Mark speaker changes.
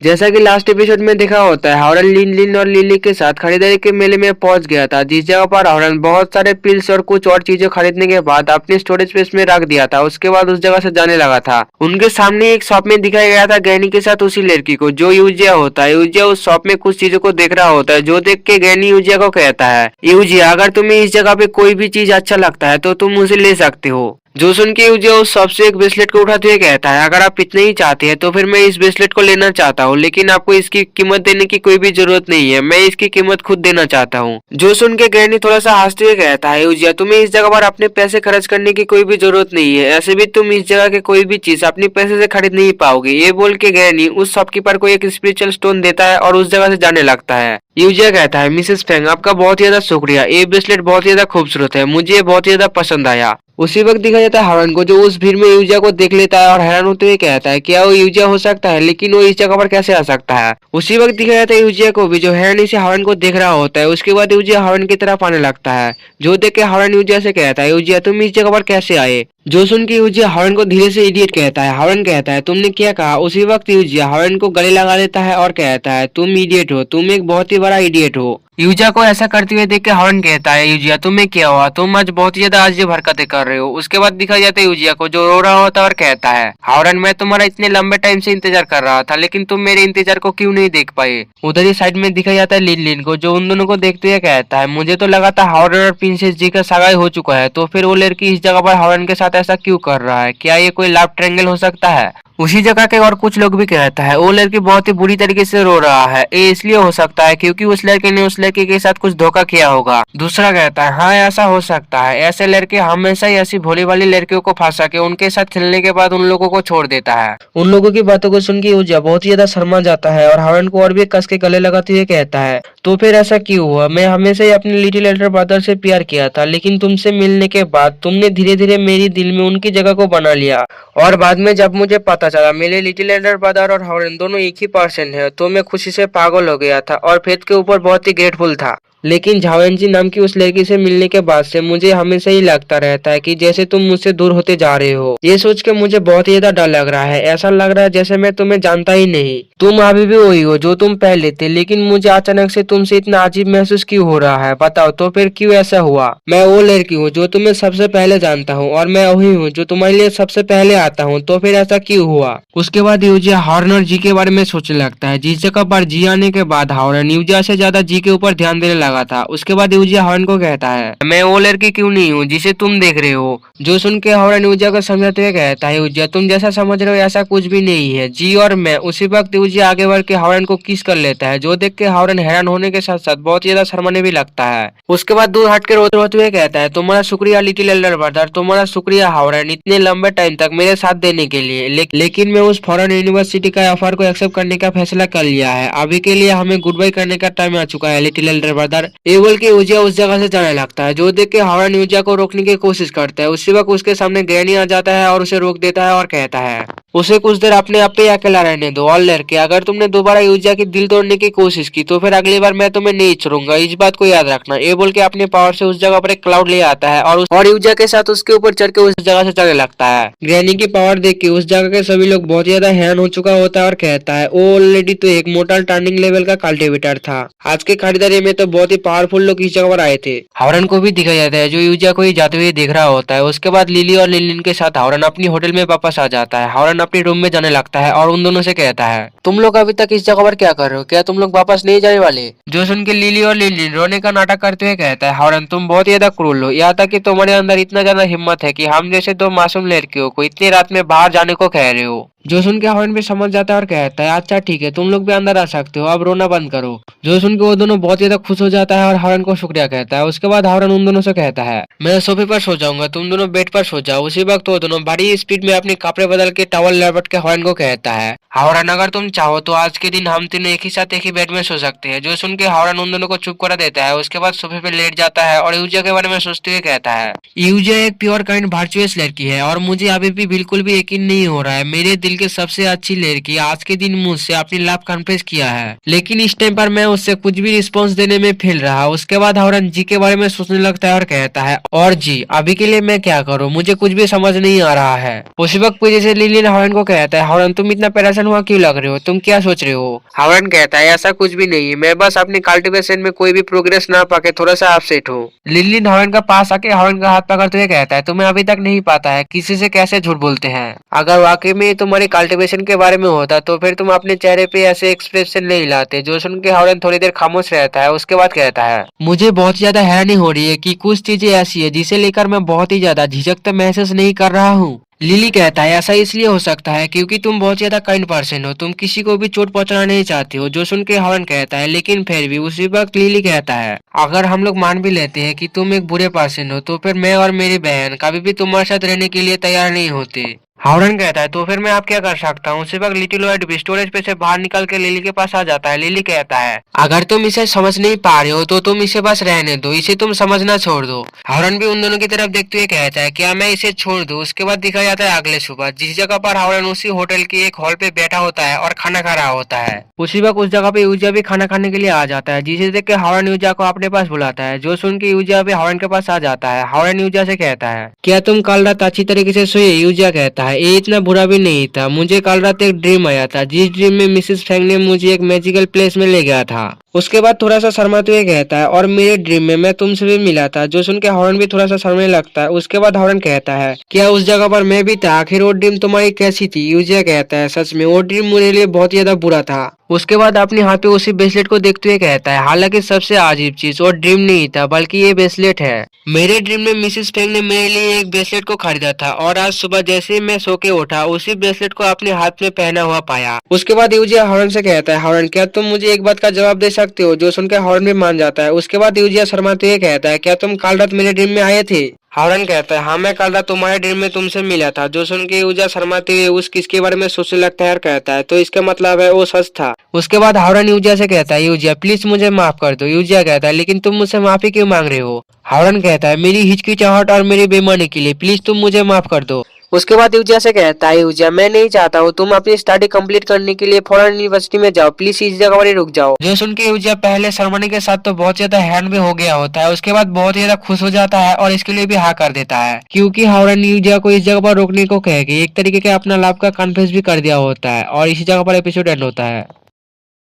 Speaker 1: जैसा कि last episode में देखा होता है, हॉरन लिन लिन और लिली के साथ खरीदारी के मेले में पहुंच गया था, जिस जगह पर हॉरन बहुत सारे पिल्स और कुछ और चीजें खरीदने के बाद अपनी स्टोरेज स्पेस में रख दिया था। उसके बाद उस जगह से जाने लगा था। उनके सामने एक शॉप में दिखाया गया था गैनी के साथ उसी लड़की को, जो यूजिया होता है। यूजिया उस शॉप में कुछ चीजों को देख रहा होता है, जो देख के गैनी यूजिया को कहता है, यूजिया अगर तुम्हें इस जगह पे कोई भी चीज अच्छा लगता है तो तुम उसे ले सकते हो। जो सुन के यूजिया उस शॉप से एक ब्रेसलेट को उठाते हुए कहता है, अगर आप इतने ही चाहते हैं तो फिर मैं इस ब्रेसलेट को लेना चाहता हूँ, लेकिन आपको इसकी कीमत देने की कोई भी जरूरत नहीं है, मैं इसकी कीमत खुद देना चाहता हूँ। जो सुन के गैनी थोड़ा सा हंसते हुए कहता है, यूजिया तुम्हें इस जगह पर अपने पैसे खर्च करने की कोई भी जरूरत नहीं है, ऐसे भी तुम इस जगह के कोई भी चीज अपने पैसे से खरीद नहीं पाओगे। ये बोल के गैनी उस शॉपकीपर को एक स्पिरिचुअल स्टोन देता है और उस जगह से जाने लगता है। यूजिया कहता है, मिसेस फेंग आपका बहुत ज्यादा शुक्रिया, ये ब्रेसलेट बहुत ज्यादा खूबसूरत है, मुझे ये बहुत ज्यादा पसंद आया। उसी वक्त दिखा जाता है हॉरन को, जो उस भीड़ में यूजिया को देख लेता है और हैरान होते हुए कहता है, क्या वो यूजिया हो सकता है, लेकिन वो इस जगह पर कैसे आ सकता है। उसी वक्त दिखा जाता है यूजिया को भी, जो हैरानी से हॉरन को देख रहा होता है। उसके बाद यूजिया हॉरन की तरफ आने लगता है, जो देख के हॉरन यूजिया से कहता है, यूजिया तुम इस जगह पर कैसे आए। जो सुन के यूजिया हॉरन को धीरे से इडियट कहता है। हॉरन कहता है, तुमने क्या कहा। उसी वक्त यूजिया हॉरन को गले लगा देता है और कहता है, तुम इडियट हो, तुम एक बहुत ही बड़ा इडियट हो। यूजिया को ऐसा करते हुए देख के हॉरन कहता है, यूजिया तुम्हें क्या हुआ, तुम आज बहुत ही ज्यादा अजीब हरकतें कर रहे हो। उसके बाद दिखाई जाता है यूजिया को, जो रो रहा होता है और कहता है, हॉरन मैं तुम्हारा इतने लंबे टाइम से इंतजार कर रहा था, लेकिन तुम मेरे इंतजार को क्यों नहीं देख पाए। उधर ही साइड में दिखाई जाता है लिन लिन को, जो उन दोनों को देखते हुए कहता है, मुझे तो लगा था हॉरन और प्रिंसेस जी का सगाई हो चुका है, तो फिर वो लड़की इस जगह पर हॉरन के साथ ऐसा क्यों कर रहा है। क्या ये कोई लव ट्रायंगल हो सकता है। उसी जगह के और कुछ लोग भी कहता है, वो लड़की बहुत ही बुरी तरीके से रो रहा है, ये इसलिए हो सकता है क्योंकि उस लड़के ने उस लड़की के साथ कुछ धोखा किया होगा। दूसरा कहता है, हाँ ऐसा हो सकता है, ऐसे लड़के हमेशा ही ऐसी भोली वाली लड़कियों को फंसा के उनके साथ खेलने के बाद उन लोगों को छोड़ देता है। उन लोगों की बातों को सुन के यूजिया बहुत ही ज्यादा शर्मा जाता है और हॉरन को और भी कस के गले लगाते हुए कहता है, तो फिर ऐसा क्यों हुआ। मैं हमेशा ही अपने लिटिल एल्डर ब्रदर से प्यार किया था, लेकिन तुमसे मिलने के बाद तुमने धीरे धीरे मेरी दिल में उनकी जगह को बना लिया, और बाद में जब मुझे पता चला मेरे लिटिल एल्डर ब्रदर और हॉरन दोनों एक ही पर्सन है, तो मैं खुशी से पागल हो गया था और फेथ के ऊपर बहुत ही ग्रेटफुल था। लेकिन झावेंजी नाम की उस लड़की से मिलने के बाद से मुझे हमेशा ही लगता रहता है कि जैसे तुम मुझसे दूर होते जा रहे हो। ये सोच के मुझे बहुत ही ज्यादा डर लग रहा है, ऐसा लग रहा है जैसे मैं तुम्हें जानता ही नहीं। तुम अभी भी वही हो जो तुम पहले थे, लेकिन मुझे अचानक से तुमसे इतना अजीब महसूस क्यों हो रहा है, बताओ तो फिर क्यों ऐसा हुआ। मैं वो लड़की हूँ जो तुम्हें सबसे पहले जानता हूँ, और मैं वही हूँ जो तुम्हारे लिए सबसे पहले आता हूँ, तो फिर ऐसा क्यों हुआ। उसके बाद यूजिया हॉरन और जी के बारे में सोचने लगता है। जिस जगह पर जी आने के बाद हॉरन यूजिया से ज्यादा जी के ऊपर ध्यान देने लगा था। उसके बाद यूजिया हॉरन को कहता है, मैं वो लड़की क्यों नहीं हूँ जिसे तुम देख रहे हो। जो सुन के हॉरन यूजिया को समझाते हुए कहता है, यूजिया तुम जैसा समझ रहे हो ऐसा कुछ भी नहीं है, जी और मैं। उसी वक्त यूजिया आगे बढ़ के हॉरन को किस कर लेता है, जो देख के हॉरन हैरान होने के साथ साथ बहुत ज्यादा शर्माने भी लगता है। उसके बाद दूर हट के रोते रोते हुए कहता है, तुम्हारा शुक्रिया लिटिल एल्डर ब्रदर, तुम्हारा शुक्रिया हॉरन इतने लंबे टाइम तक मेरे साथ देने के लिए। लेकिन मैं उस फॉरेन यूनिवर्सिटी का ऑफर को एक्सेप्ट करने का फैसला कर लिया है। अभी के लिए हमें गुड बाय करने का टाइम आ चुका है लिटिल एल्डर ब्रदर। ये बोल के यूजिया उस जगह से जाने लगता है, जो देख के हॉरन यूजिया को रोकने की कोशिश करता है। उसी वक्त उसके सामने गैनी आ जाता है और उसे रोक देता है और कहता है, उसे कुछ देर अपने आप पे अकेला रहने दो। और लड़के अगर तुमने दोबारा यूजिया की दिल तोड़ने की कोशिश की तो फिर अगली बार मैं तुम्हें नहीं छोड़ूंगा, इस बात को याद रखना। ये बोल के अपने पावर से उस जगह पर एक क्लाउड ले आता है और यूजिया के साथ उसके ऊपर चढ़ के उस जगह से चलने लगता है। ग्रैनी की पावर देख के उस जगह के सभी लोग बहुत ज्यादा हैरान हो चुका होता है और कहता है, वो ऑलरेडी तो एक मोटल टर्निंग लेवल का कल्टिवेटर था। आज के खरीदारी में तो बहुत ही पावरफुल लोग इस जगह पर आए थे। हॉरन को भी दिखाया जाता है, जो यूजिया को ही जाते हुए देख रहा होता है। उसके बाद लिली और लिलिन के साथ हॉरन अपनी होटल में वापस आ जाता है। हॉरन अपने रूम में जाने लगता है और उन दोनों से कहता है, तुम लोग अभी तक इस जगह पर क्या कर रहे हो, क्या तुम लोग वापस नहीं जाने वाले। जो सुन के लिली और लिलिन रोने का नाटक करते हुए कहता है, हॉरन तुम बहुत ज्यादा क्रूर हो, यहाँ तक कि तुम्हारे अंदर इतना ज्यादा हिम्मत है कि हम जैसे दो मासूम लड़कियों को इतनी रात में बाहर जाने को कह रहे हो। जो सुन के हॉरन भी समझ जाता है और कहता है, अच्छा ठीक है, तुम लोग भी अंदर आ सकते हो, अब रोना बंद करो। जो सुन के वो दोनों बहुत ज्यादा खुश हो जाता है और हॉरन को शुक्रिया कहता है। उसके बाद हॉरन उन दोनों से कहता है, मैं सोफे पर सो जाऊंगा, तुम दोनों बेड पर सो जाओ। उसी वक्त वो दोनों बड़ी स्पीड में अपने कपड़े बदल के टॉवल लपेट के हॉरन को कहता है, हॉरन अगर तुम चाहो तो आज के दिन हम तीनों एक ही साथ एक ही बेड में सो सकते हैं। जो सुन के हॉरन उन दोनों को चुप करा देता है। उसके बाद सोफे पे लेट जाता है और यूजिया के बारे में सोचते हुए कहता है, यूजिया एक प्योर काइंड वर्चुअस लड़की है और मुझे अभी भी बिल्कुल भी यकीन नहीं हो रहा है। मेरे दिल दिल की सबसे अच्छी लड़की आज के दिन मुझसे अपनी लव कन्फेस किया है, लेकिन इस टाइम पर मैं उससे कुछ भी रिस्पॉन्स देने में फेल रहा। उसके बाद हॉरन जी के बारे में सोचने लगता है और कहता है, और जी अभी के लिए मैं क्या करूँ, मुझे कुछ भी समझ नहीं आ रहा है। उसी वक्त पीछे से लिलियन हॉरन को कहता है, हॉरन तुम इतना परेशान हुआ क्यों लग रहे हो, तुम क्या सोच रहे हो। हॉरन कहता है, ऐसा कुछ भी नहीं, मैं बस अपनी कल्टीवेशन में कोई भी प्रोग्रेस ना पाके थोड़ा सा अपसेट हूँ। लिलियन हॉरन का पास आके हॉरन का हाथ पकड़ते हुए कहता है, तुम्हें अभी तक नहीं पता है किसी से कैसे झूठ बोलते हैं। अगर वाकई में तुम्हारी कल्टीवेशन के बारे में होता तो फिर तुम अपने चेहरे पे ऐसे एक्सप्रेशन नहीं लाते। जो सुन के हॉरन थोड़ी देर खामोश रहता है, उसके बाद कहता है, मुझे बहुत ज्यादा हैरानी हो रही है कि कुछ चीजें ऐसी है जिसे लेकर मैं बहुत ही ज्यादा झिझक तो महसूस नहीं कर रहा हूँ। लिली कहता है, ऐसा इसलिए हो सकता है क्योंकि तुम बहुत ज्यादा काइंड पर्सन हो, तुम किसी को भी चोट पहुंचाना नहीं चाहते हो। जो सुन के हॉरन कहता है, लेकिन फिर भी। उसी वक्त लिली कहता है, अगर हम लोग मान भी लेते हैं कि तुम एक बुरे पर्सन हो तो फिर मैं और मेरी बहन कभी भी तुम्हारे साथ रहने के लिए तैयार नहीं होते। हॉरन कहता है, तो फिर मैं आप क्या कर सकता हूँ। उसी वक्त लिटिल वाइट भी स्टोरेज पे से बाहर निकल के लिली के पास आ जाता है। लिली कहता है, अगर तुम इसे समझ नहीं पा रहे हो तो तुम इसे बस रहने दो, इसे तुम समझना छोड़ दो। हॉरन भी उन दोनों की तरफ देखते हुए कहता है, क्या मैं इसे छोड़ दूं। उसके बाद दिखाया जाता है अगले सुबह, जिस जगह पर हॉरन उसी होटल की एक हॉल पे बैठा होता है और खाना खा रहा होता है। उसी वक्त उस जगह पे यूजिया भी खाना खाने के लिए आ जाता है, जिसे देख के हॉरन यूजिया को अपने पास बुलाता है। जो सुन के यूजिया भी हॉरन के पास आ जाता है। हॉरन यूजिया से कहता है, क्या तुम कल रात अच्छी तरीके से सोए। यूजिया कहता है, ये इतना बुरा भी नहीं था, मुझे कल रात एक ड्रीम आया था, जिस ड्रीम में मिसेस फैंग ने मुझे एक मैजिकल प्लेस में ले गया था। उसके बाद थोड़ा सा शर्माते हुए कहता है, और मेरे ड्रीम में मैं तुमसे भी मिला था। जो सुन के हॉरन भी थोड़ा सा शर्मने लगता है। उसके बाद हॉरन कहता है, क्या उस जगह पर मैं भी था, आखिर वो ड्रीम तुम्हारी कैसी थी। यूजिया कहता है, सच में वो ड्रीम मेरे लिए बहुत ज्यादा बुरा था। उसके बाद अपने हाथ पे उसी ब्रेसलेट को देखते हुए कहता है, हालांकि सबसे अजीब चीज वो ड्रीम नहीं था बल्कि ये ब्रेसलेट है। मेरे ड्रीम में मिसेस फेंग ने मेरे लिए एक ब्रेसलेट को खरीदा था और आज सुबह जैसे ही मैं सो के उठा उसी ब्रेसलेट को अपने हाथ में पहना हुआ पाया। उसके बाद यूजिया हॉरन से कहता है, हॉरन क्या तुम मुझे एक बात का जवाब दे सकते हो। जो सुनकर हॉरन भी मान जाता है। उसके बाद यूजिया शर्माते हुए कहता है, क्या तुम कल रात मेरे ड्रीम में आए थे। हॉरन कहता है, हाँ मैं कल रात तुम्हारे ड्रीम में तुमसे मिला था। जो सुन के यूजिया शर्माते हुए उस किसके बारे में सोचने लगता है और कहता है, तो इसका मतलब है वो सच था। उसके बाद हॉरन यूजिया से कहता है, यूजिया प्लीज मुझे माफ कर दो। यूजिया कहता है, लेकिन तुम मुझसे माफी क्यों मांग रहे हो। हॉरन कहता है, मेरी हिचकिचाहट और मेरी बेईमानी के लिए प्लीज तुम मुझे माफ कर दो। उसके बाद यूजिया से कहता है, यूजिया मैं नहीं चाहता हूँ, तुम अपनी स्टडी कंप्लीट करने के लिए फौरन यूनिवर्सिटी में जाओ, प्लीज इस जगह पर ही रुक जाओ। जो सुन के यूजिया पहले शर्माने के साथ तो बहुत ज्यादा हैरान भी हो गया होता है। उसके बाद बहुत ज्यादा खुश हो जाता है और इसके लिए भी हाँ कर देता है, क्योंकि हॉरन यूजिया को इस जगह पर रोकने को कह के एक तरीके का अपना लाभ का कन्फेस भी कर दिया होता है। और इसी जगह पर एपिसोड एंड होता है।